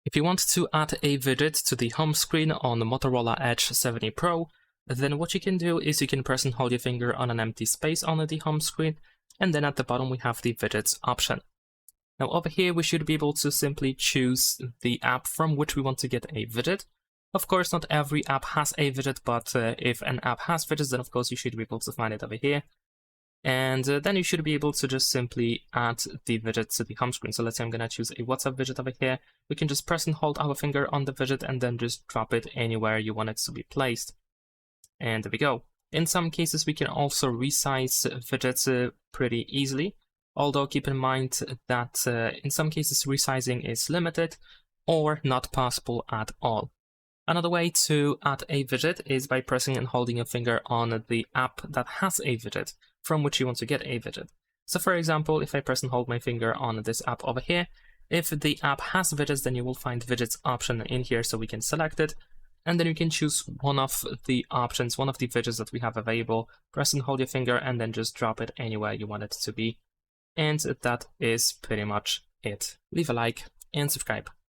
If you want to add a widget to the home screen on the Motorola Edge 70 Pro, then what you can do is you can press and hold your finger on an empty space on the home screen, and then at the bottom we have the widgets option. Now over here we should be able to simply choose the app from which we want to get a widget. Of course, not every app has a widget, but if an app has widgets, then of course you should be able to find it over here. And then you should be able to just simply add the widget to the home screen. So let's say I'm going to choose a WhatsApp widget over here. We can just press and hold our finger on the widget and then just drop it anywhere you want it to be placed. And there we go. In some cases, we can also resize widgets pretty easily. Although keep in mind that in some cases resizing is limited or not possible at all. Another way to add a widget is by pressing and holding your finger on the app that has a widget from which you want to get a widget. So for example, if I press and hold my finger on this app over here, if the app has widgets, then you will find widgets option in here, so we can select it, and then you can choose one of the options, one of the widgets that we have available, press and hold your finger, and then just drop it anywhere you want it to be. And that is pretty much it. Leave a like and subscribe.